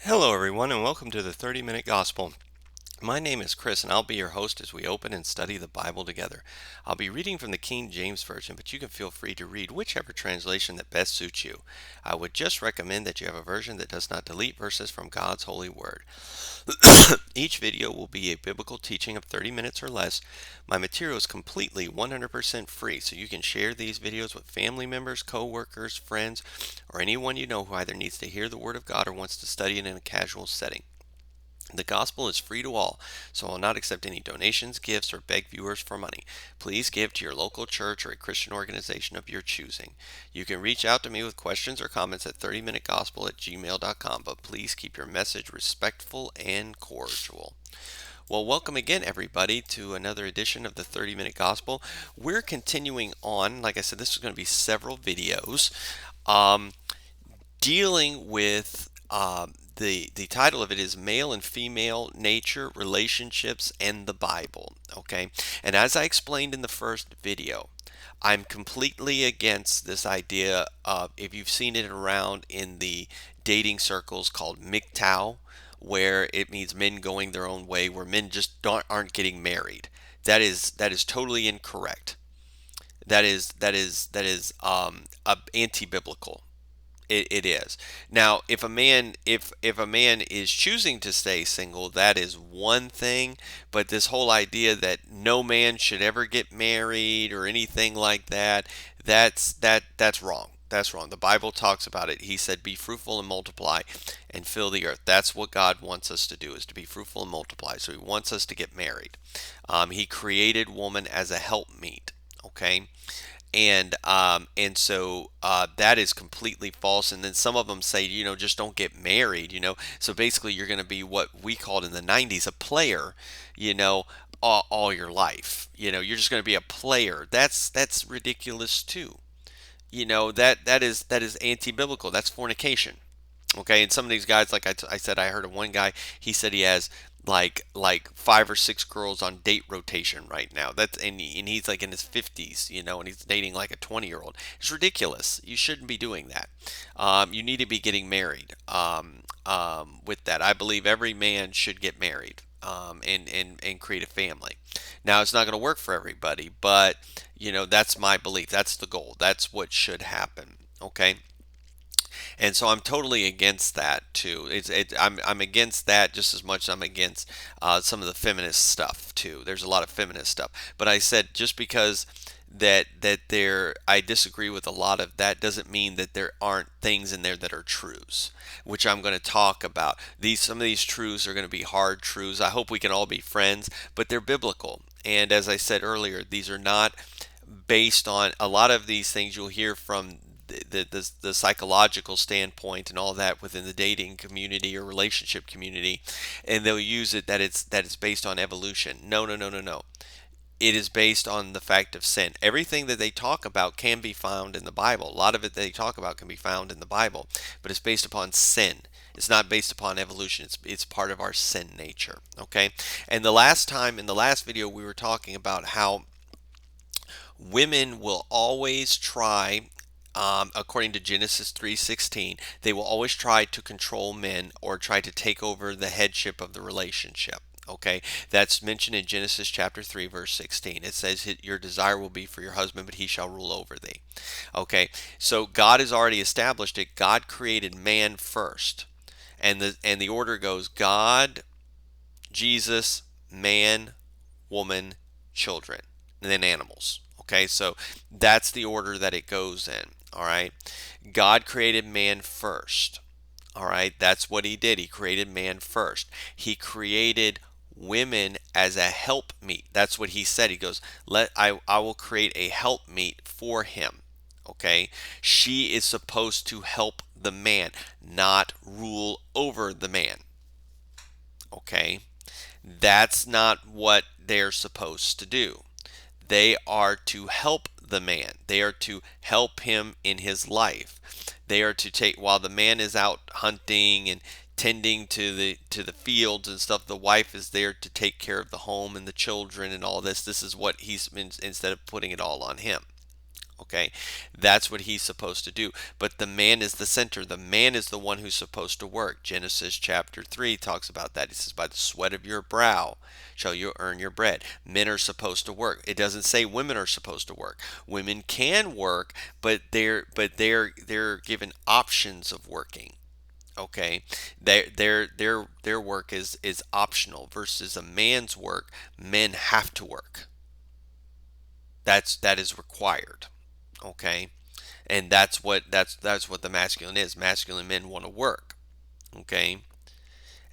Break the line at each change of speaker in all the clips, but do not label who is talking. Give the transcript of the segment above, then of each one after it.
Hello, everyone, and welcome to the 30-Minute Gospel. My name is Chris, and I'll be your host as we open and study the Bible together. I'll be reading from the King James Version, but you can feel free to read whichever translation that best suits you. I would just recommend that you have a version that does not delete verses from God's holy word. Each video will be a biblical teaching of 30 minutes or less. My material is completely 100% free, so you can share these videos with family members, co-workers, friends, or anyone you know who either needs to hear the Word of God or wants to study it in a casual setting. The gospel is free to all, so I'll not accept any donations, gifts, or beg viewers for money. Please give to your local church or a Christian organization of your choosing. You can reach out to me with questions or comments at 30minutegospel@gmail.com, but please keep your message respectful and cordial. Well, welcome again, everybody, to another edition of the 30 Minute Gospel. We're continuing on. Like I said, this is going to be several videos. Um, Dealing with the title of it is Male and Female Nature, Relationships, and the Bible. Okay, and as I explained in the first video, I'm completely against this idea of, if you've seen it around in the dating circles, called MGTOW, where it means men going their own way, where men just aren't getting married. That is totally incorrect. That is anti-biblical. It is. Now, if a man is choosing to stay single, that is one thing. But this whole idea that no man should ever get married or anything like that, that's wrong. That's wrong. The Bible talks about it. He said, "Be fruitful and multiply, and fill the earth." That's what God wants us to do, is to be fruitful and multiply. So He wants us to get married. He created woman as a helpmeet. Okay, and so that is completely false. And then some of them say, just don't get married. So basically you're going to be what we called in the 90s a player, you know all your life. You're just going to be a player. That's ridiculous too. That is anti-biblical. That's fornication. Okay, and some of these guys, like I said, I heard of one guy. He said he has like five or six girls on date rotation right now. And he's like in his 50s, and he's dating like a 20-year-old. It's ridiculous. You shouldn't be doing that. You need to be getting married. With that, I believe every man should get married, and create a family. Now, it's not going to work for everybody, but that's my belief. That's the goal. That's what should happen. Okay. And so I'm totally against that too. I'm against that just as much as I'm against some of the feminist stuff too. There's a lot of feminist stuff, but I said, just because I disagree with a lot of that, doesn't mean that there aren't things in there that are truths, which I'm going to talk about. Some of these truths are going to be hard truths. I hope we can all be friends, but they're biblical. And as I said earlier, these are not based on a lot of these things you'll hear from the psychological standpoint and all that within the dating community or relationship community, and they'll use it that it's based on evolution. No, no, no, no, no. It is based on the fact of sin. Everything that they talk about can be found in the Bible. A lot of it they talk about can be found in the Bible, but it's based upon sin. It's not based upon evolution. It's part of our sin nature. Okay. And the last time, in the last video, we were talking about how women will always try, according to Genesis 3:16, they will always try to control men or try to take over the headship of the relationship. Okay, that's mentioned in Genesis chapter 3, verse 16. It says, "Your desire will be for your husband, but he shall rule over thee." Okay, so God has already established it. God created man first, and the order goes: God, Jesus, man, woman, children, and then animals. Okay, so that's the order that it goes in. All right, God created man first. All right, that's what He did. He created man first. He created women as a helpmeet. That's what He said. He goes, I will create a helpmeet for him. Okay, she is supposed to help the man, not rule over the man. Okay, that's not what they're supposed to do. They are to help the man. They are to help him in his life. They are to take, while the man is out hunting and tending to the fields and stuff, the wife is there to take care of the home and the children and all this. This is what he's, instead of putting it all on him. Okay, that's what he's supposed to do. But the man is the center. The man is the one who's supposed to work. Genesis chapter 3 talks about that. He says, by the sweat of your brow shall you earn your bread. Men are supposed to work. It doesn't say women are supposed to work. Women can work, but they're given options of working. Okay, their work is optional versus a man's work. Men have to work. That is required. Okay, and that's what the masculine is. Masculine men want to work. Okay,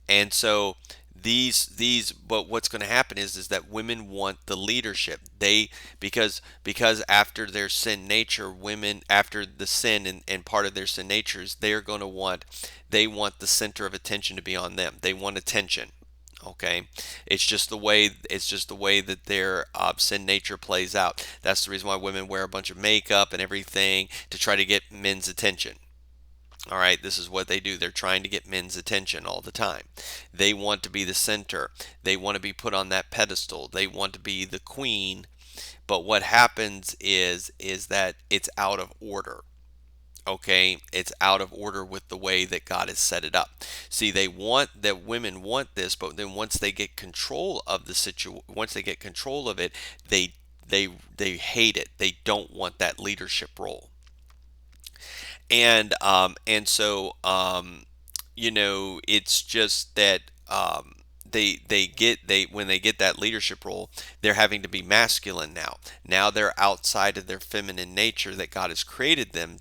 and so these but what's going to happen is that women want the leadership. They because after their sin nature, women after the sin and part of their sin nature is they want the center of attention to be on them. They want attention. Okay, it's just the way that their sin nature plays out. That's the reason why women wear a bunch of makeup and everything to try to get men's attention. All right, this is what they do. They're trying to get men's attention all the time. They want to be the center. They want to be put on that pedestal. They want to be the queen. But what happens is that it's out of order. Okay, it's out of order with the way that God has set it up. See, they want that women want this, but then once they get control of the once they get control of it, they they hate it. They don't want that leadership role. And so it's just that they when they get that leadership role, they're having to be masculine now. Now they're outside of their feminine nature that God has created them,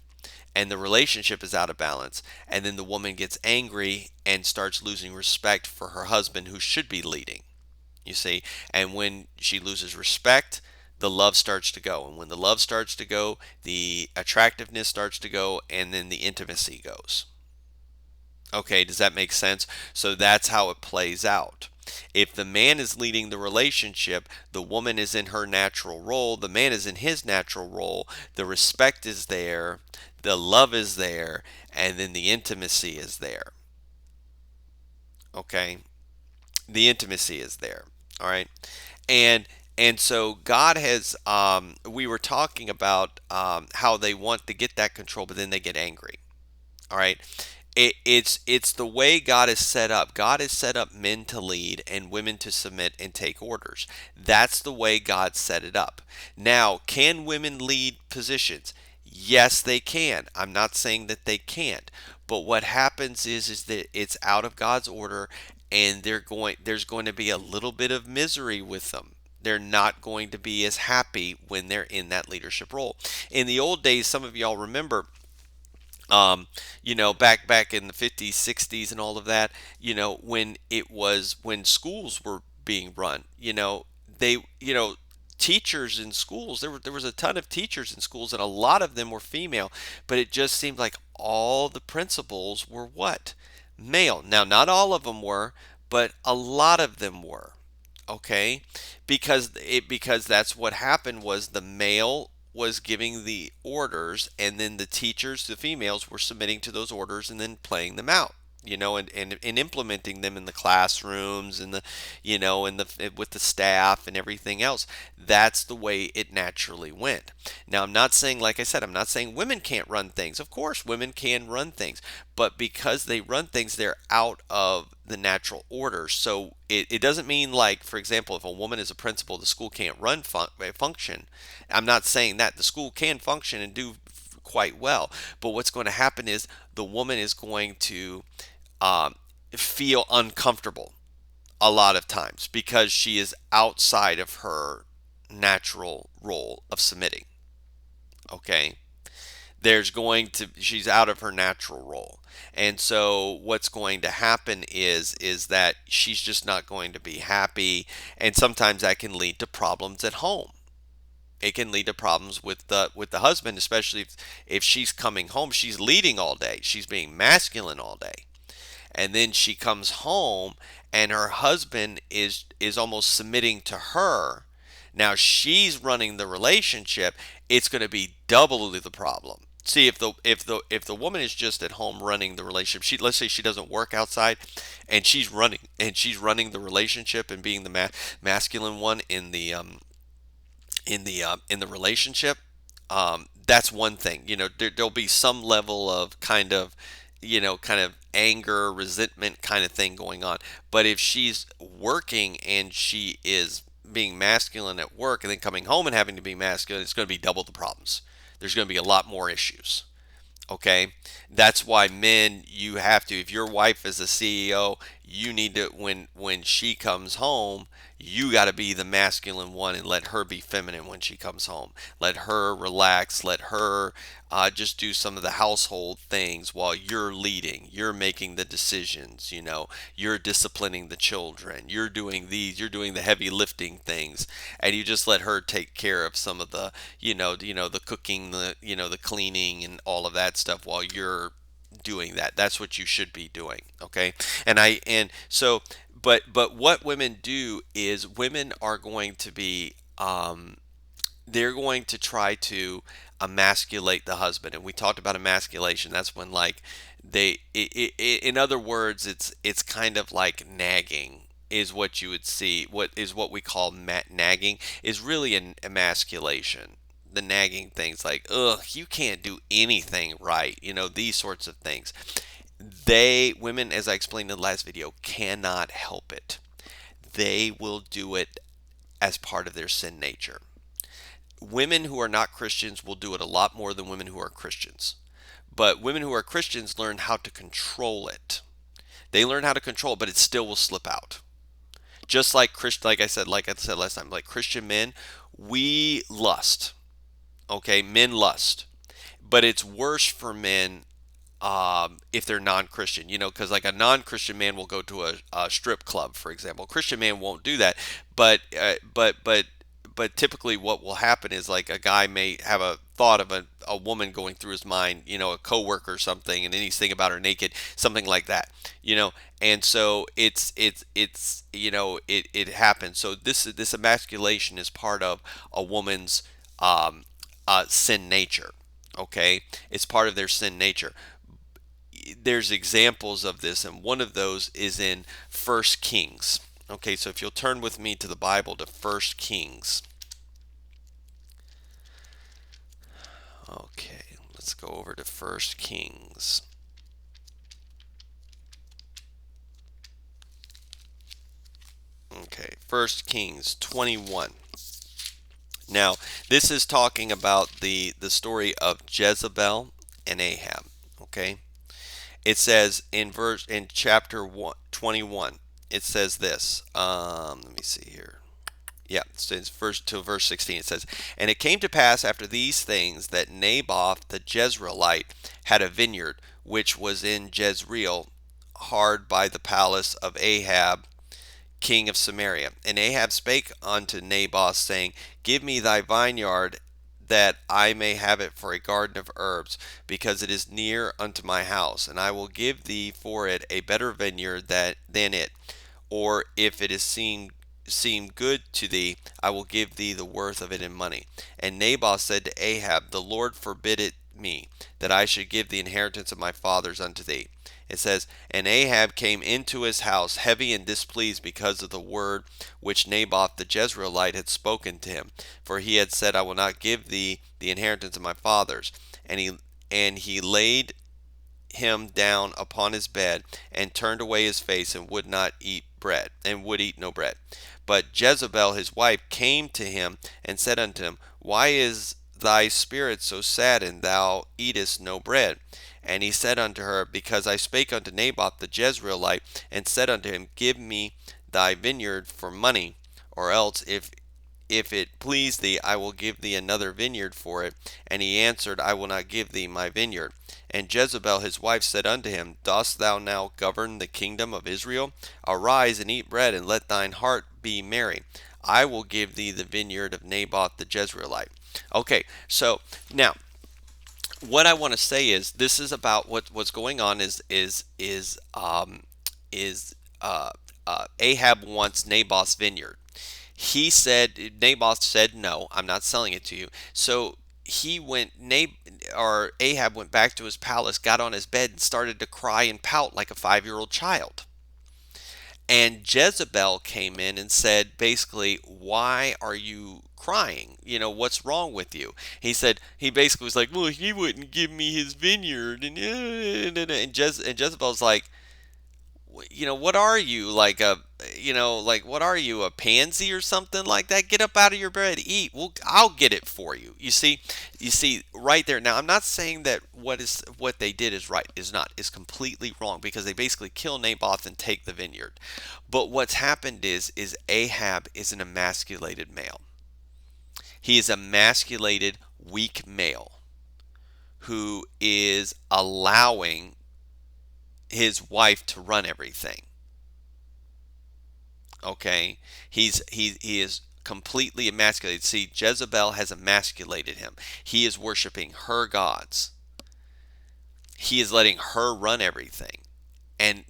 and the relationship is out of balance. And then the woman gets angry and starts losing respect for her husband, who should be leading. You see, and when she loses respect, the love starts to go, and when the love starts to go, the attractiveness starts to go, and then the intimacy goes. Okay, does that make sense? So that's how it plays out. If the man is leading the relationship, the woman is in her natural role, the man is in his natural role, the respect is there, the love is there, and then the intimacy is there. Okay, the intimacy is there. All right, and and so God has. We were talking about how they want to get that control, but then they get angry. All right, it's the way God is set up. God has set up men to lead and women to submit and take orders. That's the way God set it up. Now, can women lead positions? Yes, they can. I'm not saying that they can't. But what happens is that it's out of God's order, and there's going to be a little bit of misery with them. They're not going to be as happy when they're in that leadership role. In the old days, some of y'all remember, back in the 50s, 60s, and all of that, when schools were being run, they, teachers in schools, there was a ton of teachers in schools, and a lot of them were female, but it just seemed like all the principals were what? Male. Now, not all of them were, but a lot of them were. Okay, because that's what happened was the male was giving the orders, and then the teachers, the females, were submitting to those orders and then playing them out, and implementing them in the classrooms and the and the with the staff and everything else. That's the way it naturally went. Now, I'm not saying, like I said, I'm not saying women can't run things. Of course women can run things, but because they run things, they're out of the natural order. So it doesn't mean, like, for example, if a woman is a principal, the school can't function. I'm not saying that. The school can function and do quite well, but what's going to happen is the woman is going to um, feel uncomfortable a lot of times because she is outside of her natural role of submitting. Okay, she's out of her natural role, and so what's going to happen is that she's just not going to be happy, and sometimes that can lead to problems at home. It can lead to problems with the husband, especially if she's coming home, she's leading all day, she's being masculine all day, and then she comes home and her husband is almost submitting to her. Now she's running the relationship. It's going to be double the problem. See, if the woman is just at home running the relationship, let's say she doesn't work outside, and she's running the relationship and being the masculine one in the relationship, That's one thing. There'll be some level of kind of anger, resentment kind of thing going on. But if she's working and she is being masculine at work and then coming home and having to be masculine, it's going to be double the problems. There's going to be a lot more issues. Okay, that's why men, you have to, if your wife is a CEO, you need to, when she comes home, you got to be the masculine one and let her be feminine when she comes home. Let her relax, let her just do some of the household things while you're leading, you're making the decisions, you're disciplining the children, you're doing the heavy lifting things, and you just let her take care of some of the, the cooking, the cleaning and all of that stuff while you're doing that. That's what you should be doing. Okay. And so, but what women do is women are going to be, they're going to try to emasculate the husband. And we talked about emasculation. That's when, like, in other words, it's kind of like nagging is what you would see. What we call nagging is really an emasculation. The nagging things like, ugh, you can't do anything right, these sorts of things. Women, as I explained in the last video, cannot help it. They will do it as part of their sin nature. Women who are not Christians will do it a lot more than women who are Christians. But women who are Christians learn how to control it. They learn how to control it, but it still will slip out. Just like like I said last time, like Christian men, we lust. Okay, men lust. But it's worse for men if they're non-Christian, because like a non-Christian man will go to a strip club, for example. A Christian man won't do that, but typically what will happen is like a guy may have a thought of a woman going through his mind, a coworker or something, and then he's thinking about her naked, something like that, and so it happens. So this emasculation is part of a woman's sin nature. Okay, it's part of their sin nature. There's examples of this, and one of those is in First Kings. Okay, so if you'll turn with me to the Bible to First Kings. Okay, let's go over to First Kings. Okay, First Kings 21. Now, this is talking about the story of Jezebel and Ahab. Okay, it says in chapter 21. It says this. Let me see here. Yeah, it says verse 16. It says, "And it came to pass after these things that Naboth the Jezreelite had a vineyard which was in Jezreel, hard by the palace of Ahab king of Samaria. And Ahab spake unto Naboth, saying, Give me thy vineyard, that I may have it for a garden of herbs, because it is near unto my house, and I will give thee for it a better vineyard than it. Or if it is seem good to thee, I will give thee the worth of it in money. And Naboth said to Ahab, The Lord forbid it me, that I should give the inheritance of my fathers unto thee. It says, And Ahab came into his house heavy and displeased because of the word which Naboth the Jezreelite had spoken to him. For he had said, I will not give thee the inheritance of my fathers. And he laid him down upon his bed, and turned away his face, and would not eat bread, and would eat no bread. But Jezebel his wife came to him, and said unto him, Why is thy spirit so sad, and thou eatest no bread? And he said unto her, Because I spake unto Naboth the Jezreelite, and said unto him, Give me thy vineyard for money, or else if it please thee, I will give thee another vineyard for it. And he answered, I will not give thee my vineyard. And Jezebel his wife said unto him, Dost thou now govern the kingdom of Israel? Arise and eat bread, and let thine heart be merry. I will give thee the vineyard of Naboth the Jezreelite. Okay, so now what I want to say is this is about what's going on Ahab wants Naboth's vineyard. Naboth said, no, I'm not selling it to you. So Ahab went back to his palace, got on his bed, and started to cry and pout like a 5-year-old child. And Jezebel came in and said, basically, why are you crying. What's wrong with you? He basically was like, well, he wouldn't give me his vineyard, and Jezebel's like, what are you, like what are you, a pansy or something like that? Get up out of your bed, eat. Well, I'll get it for you. You see right there. Now, I'm not saying that what they did is right, is completely wrong, because they basically kill Naboth and take the vineyard. But what's happened is Ahab is an emasculated male. He is a emasculated, weak male who is allowing his wife to run everything. Okay, he is completely emasculated. See, Jezebel has emasculated him. He is worshiping her gods. He is letting her run everything. And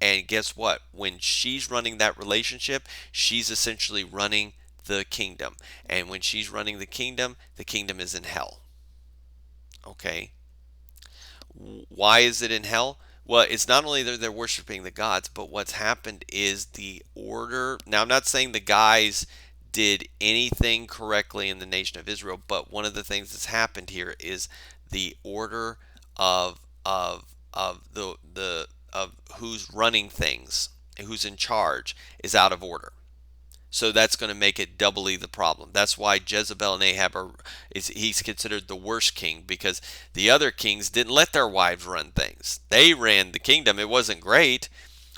and guess what? When she's running that relationship, she's essentially running the kingdom. And when she's running the kingdom is in hell. Okay? Why is it in hell? Well, it's not only that they're worshiping the gods, but what's happened is the order. Now, I'm not saying the guys did anything correctly in the nation of Israel, but one of the things that's happened here is the order of who's running things, who's in charge, is out of order. So that's going to make it doubly the problem. That's why Jezebel and Ahab he's considered the worst king, because the other kings didn't let their wives run things. They ran the kingdom. It wasn't great,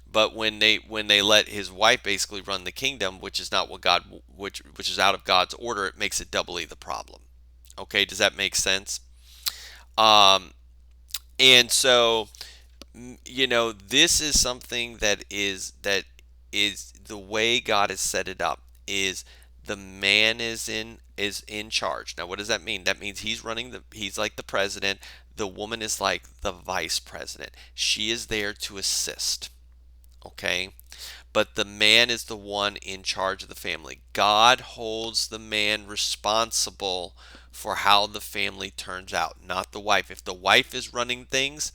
but when they let his wife basically run the kingdom, which is not what God which is out of God's order, it makes it doubly the problem. Okay, does that make sense? Um, and so this is something that is the way God has set it up, is the man is in charge. Now, what does that mean? That means he's like the president. The woman is like the vice president. She is there to assist. Okay? But the man is the one in charge of the family. God holds the man responsible for how the family turns out, not the wife. If the wife is running things,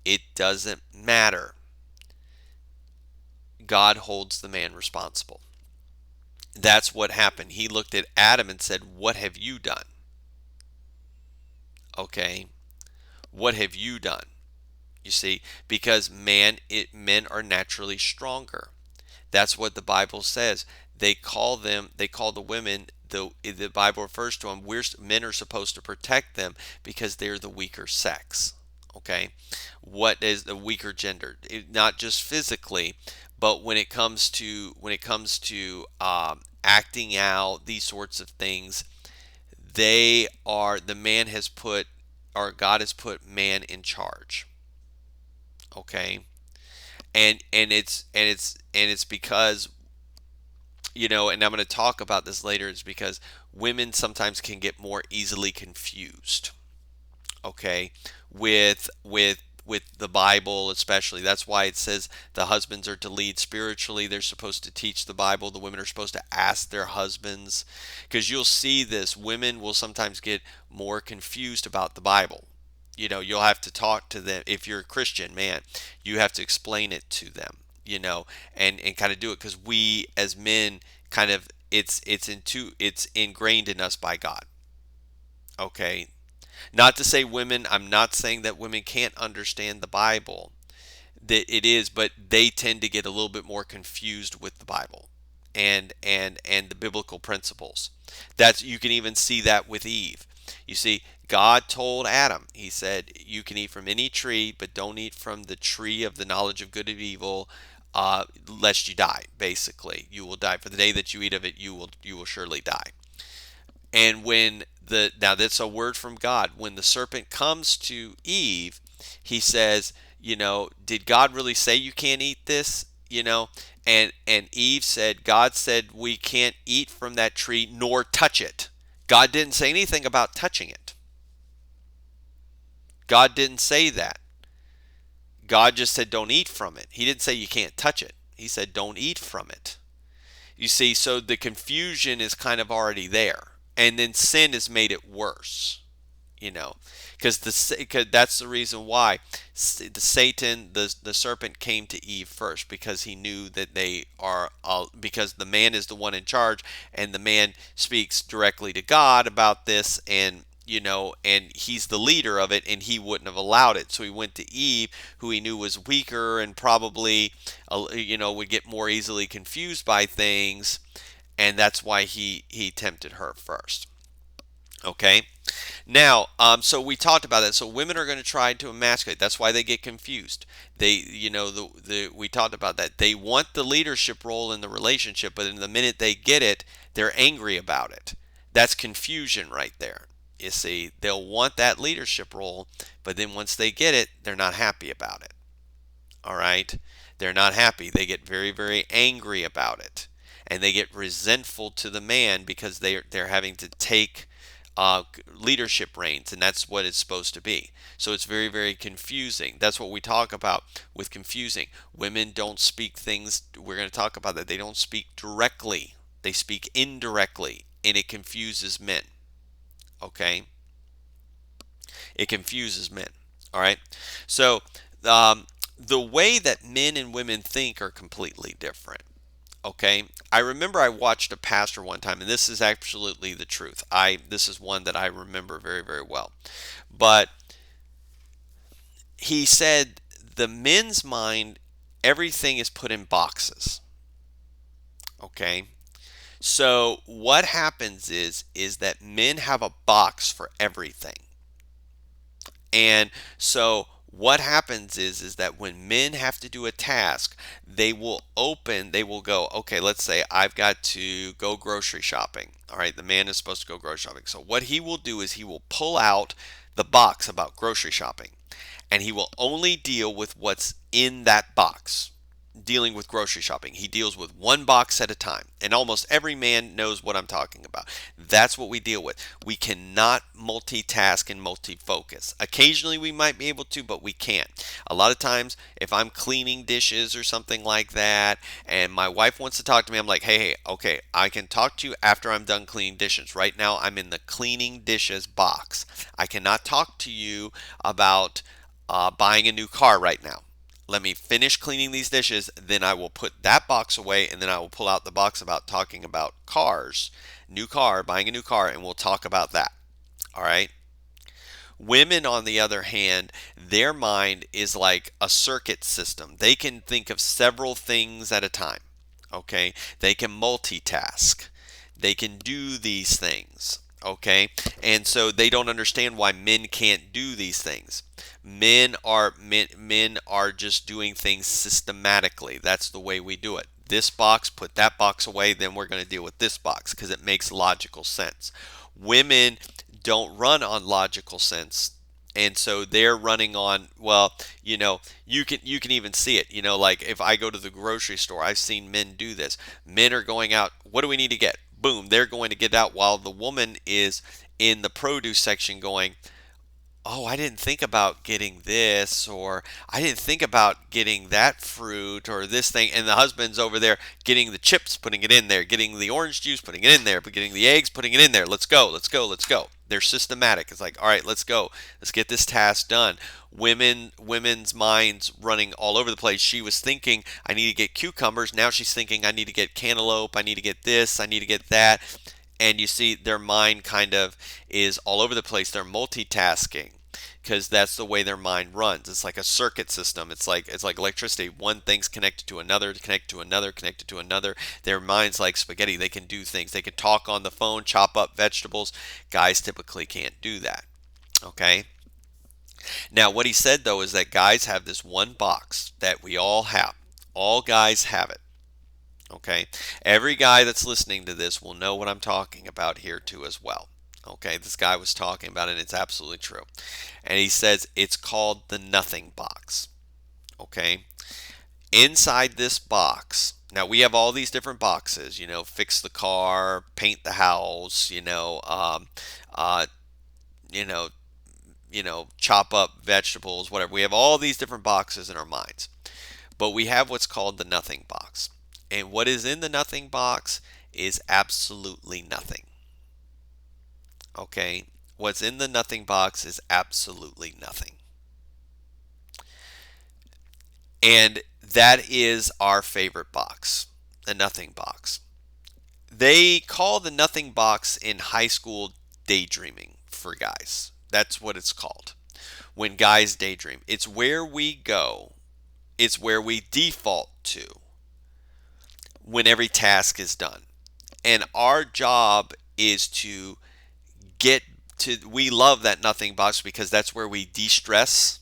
it doesn't matter. God holds the man responsible. That's what happened. He looked at Adam and said, "What have you done?" Okay? What have you done? You see, because men are naturally stronger. That's what the Bible says. They call the women, the Bible refers to them, men are supposed to protect them because they're the weaker sex. Okay? What is the weaker gender? Not just physically, but when it comes to acting out, these sorts of things, the man has put, or God has put, man in charge. Okay? And it's because, and I'm going to talk about this later, is because women sometimes can get more easily confused. Okay, with the Bible especially. That's why it says the husbands are to lead spiritually. They're supposed to teach the Bible. The women are supposed to ask their husbands, because you'll see this. Women will sometimes get more confused about the Bible. You'll have to talk to them. If you're a Christian man, you have to explain it to them, and kind of do it, because we as men kind of, it's ingrained in us by God. Okay, not to say women, I'm not saying that women can't understand the Bible. That it is, but they tend to get a little bit more confused with the Bible and the biblical principles. That's, you can even see that with Eve. You see, God told Adam, he said, you can eat from any tree, but don't eat from the tree of the knowledge of good and evil, lest you die. Basically, you will die. For the day that you eat of it, you will surely die. And now that's a word from God. When the serpent comes to Eve, he says, did God really say you can't eat this? And Eve said, God said we can't eat from that tree nor touch it. God didn't say anything about touching it. God didn't say that. God just said don't eat from it. He didn't say you can't touch it. He said don't eat from it. You see, so the confusion is kind of already there. And then sin has made it worse. you know, because that's the reason why the Satan, the serpent, came to Eve first, because he knew that they are because the man is the one in charge, and the man speaks directly to God about this, and and he's the leader of it, and he wouldn't have allowed it. So he went to Eve, who he knew was weaker and probably, would get more easily confused by things, and that's why he tempted her first. Okay. Now, so we talked about that. So women are going to try to emasculate. That's why they get confused. They, we talked about that. They want the leadership role in the relationship, but in the minute they get it, they're angry about it. That's confusion right there. You see, they'll want that leadership role, but then once they get it, they're not happy about it. All right? They're not happy. They get very, very angry about it. And they get resentful to the man because they're having to take leadership reins, and that's what it's supposed to be. So it's very, very confusing. That's what we talk about with confusing. Women don't speak things, we're going to talk about that. They don't speak directly, they speak indirectly, and it confuses men. Okay? It confuses men. All right? So, the way that men and women think are completely different. Okay, I remember I watched a pastor one time, and this is absolutely the truth. This is one that I remember very, very well. But he said the men's mind, everything is put in boxes. Okay, so what happens is that men have a box for everything. And so what happens is that when men have to do a task, they will go, okay, let's say I've got to go grocery shopping. All right, the man is supposed to go grocery shopping. So what he will do is he will pull out the box about grocery shopping, and he will only deal with what's in that box. Dealing with grocery shopping, he deals with one box at a time, and almost every man knows what I'm talking about. That's what we deal with. We cannot multitask and multifocus. Occasionally we might be able to, but we can't. A lot of times, if I'm cleaning dishes or something like that, and my wife wants to talk to me, I'm like, hey, okay, I can talk to you after I'm done cleaning dishes. Right now I'm in the cleaning dishes box. I cannot talk to you about buying a new car right now. Let me finish cleaning these dishes, then I will put that box away, and then I will pull out the box about talking about cars, new car, buying a new car, and we'll talk about that. All right. Women, on the other hand, their mind is like a circuit system. They can think of several things at a time. Okay. They can multitask. They can do these things. Okay. And so they don't understand why men can't do these things. Men are just doing things systematically. That's the way we do it. This box, put that box away, then we're going to deal with this box because it makes logical sense. Women don't run on logical sense, and so they're running on, well, you can even see it, like if I go to the grocery store, I've seen men do this. Men are going out, what do we need to get? Boom, they're going to get out, while the woman is in the produce section going, oh, I didn't think about getting this, or I didn't think about getting that fruit or this thing. And the husband's over there getting the chips, putting it in there, getting the orange juice, putting it in there, but getting the eggs, putting it in there. Let's go, let's go, let's go. They're systematic. It's like, all right, let's go. Let's get this task done. Women's minds running all over the place. She was thinking, I need to get cucumbers. Now she's thinking, I need to get cantaloupe. I need to get this. I need to get that. And you see their mind kind of is all over the place. They're multitasking because that's the way their mind runs. It's like a circuit system. It's like electricity. One thing's connected to another, connected to another, connected to another. Their mind's like spaghetti. They can do things. They can talk on the phone, chop up vegetables. Guys typically can't do that. Okay? Now, what he said though is that guys have this one box that we all have. All guys have it. Okay? Every guy that's listening to this will know what I'm talking about here too as well. Okay, this guy was talking about it, and it's absolutely true. And he says it's called the nothing box. Okay, inside this box, now we have all these different boxes. Fix the car, paint the house. Uh, you know, chop up vegetables, whatever. We have all these different boxes in our minds, but we have what's called the nothing box. And what is in the nothing box is absolutely nothing. Okay, What's in the nothing box is absolutely nothing. And that is our favorite box, the nothing box. They call the nothing box in high school daydreaming for guys. That's what it's called. When guys daydream, it's where we go, it's where we default to when every task is done. And our job is to get we love that nothing box because that's where we de-stress.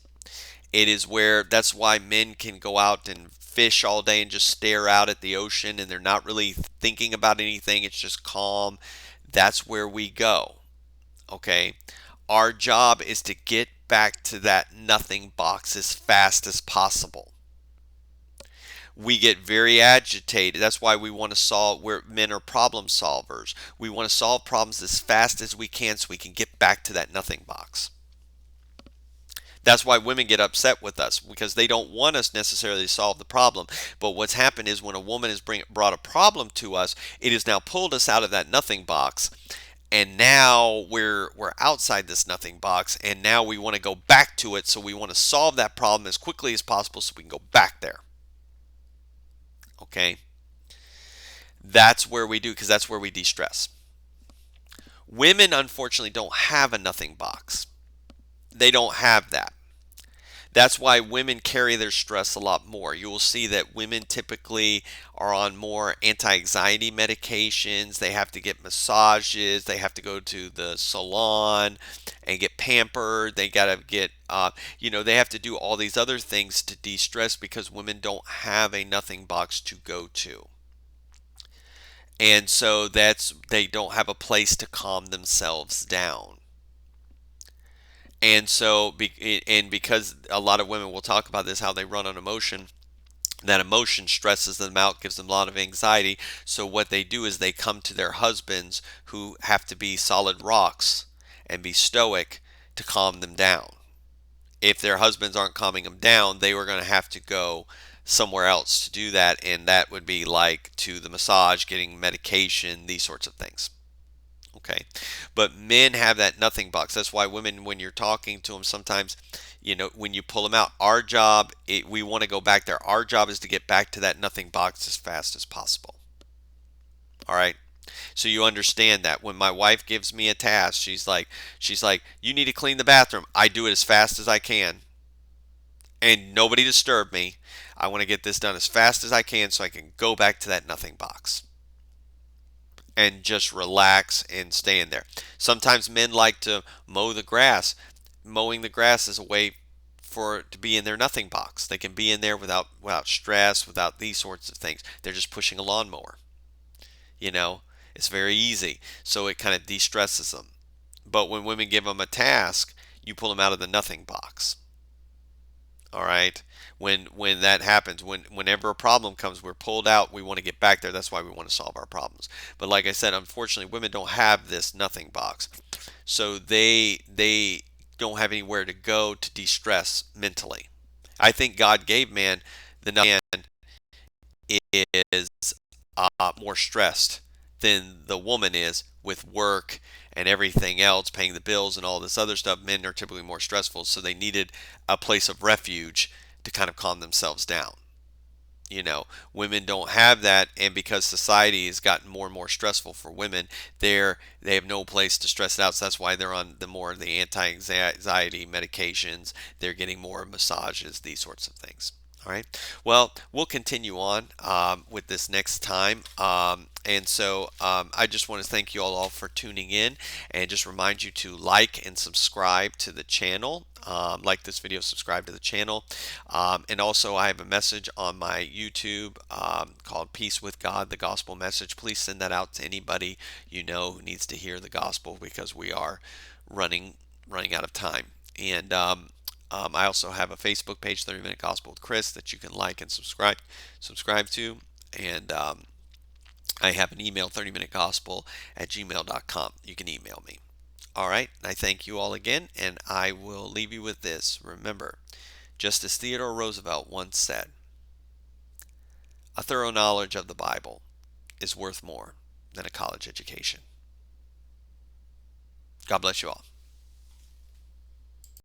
It is where that's why men can go out and fish all day and just stare out at the ocean and they're not really thinking about anything. It's just calm. That's where we go. Okay? Our job is to get back to that nothing box as fast as possible. We get very agitated. That's why we want to solve, where men are problem solvers. We want to solve problems as fast as we can so we can get back to that nothing box. That's why women get upset with us because they don't want us necessarily to solve the problem. But what's happened is when a woman has brought a problem to us, it has now pulled us out of that nothing box. And now we're outside this nothing box, and now we want to go back to it. So we want to solve that problem as quickly as possible so we can go back there. Okay, that's where we do because that's where we de-stress. Women unfortunately don't have a nothing box. They don't have that. That's why women carry their stress a lot more. You will see that women typically are on more anti-anxiety medications. They have to get massages. They have to go to the salon and get pampered. They got to get, they have to do all these other things to de-stress because women don't have a nothing box to go to. And so they don't have a place to calm themselves down. And so, and because a lot of women will talk about this, how they run on emotion, that emotion stresses them out, gives them a lot of anxiety. So what they do is they come to their husbands who have to be solid rocks and be stoic to calm them down. If their husbands aren't calming them down, they were going to have to go somewhere else to do that, and that would be like to the massage, getting medication, these sorts of things. Okay, but men have that nothing box. That's why women, when you're talking to them, sometimes, when you pull them out, our job, we want to go back there. Our job is to get back to that nothing box as fast as possible. All right. So you understand that when my wife gives me a task, she's like, you need to clean the bathroom. I do it as fast as I can, and nobody disturb me. I want to get this done as fast as I can so I can go back to that nothing box and just relax and stay in there. Sometimes men like to mow the grass. Mowing the grass is a way for it to be in their nothing box. They can be in there without stress, without these sorts of things. They're just pushing a lawnmower. You know, it's very easy. So it kind of de-stresses them. But when women give them a task, you pull them out of the nothing box. All right. When that happens, whenever a problem comes, we're pulled out. We want to get back there. That's why we want to solve our problems. But like I said, unfortunately, women don't have this nothing box, so they don't have anywhere to go to de-stress mentally. I think God gave man the man is more stressed than the woman is with work and everything else, paying the bills and all this other stuff. Men are typically more stressful, so they needed a place of refuge to kind of calm themselves down. Women don't have that, and because society has gotten more and more stressful for women, they have no place to stress it out. So that's why they're on the anti-anxiety medications. They're getting more massages, these sorts of things. All right. Well, we'll continue on with this next time. I just want to thank you all for tuning in and just remind you to like and subscribe to the channel. Like this video, subscribe to the channel. And also, I have a message on my YouTube called Peace with God, the Gospel Message. Please send that out to anybody you know who needs to hear the gospel because we are running out of time. And I also have a Facebook page, 30 Minute Gospel with Chris, that you can like and subscribe to. And I have an email, 30minutegospel@gmail.com. You can email me. All right. I thank you all again, and I will leave you with this. Remember, just as Theodore Roosevelt once said, a thorough knowledge of the Bible is worth more than a college education. God bless you all.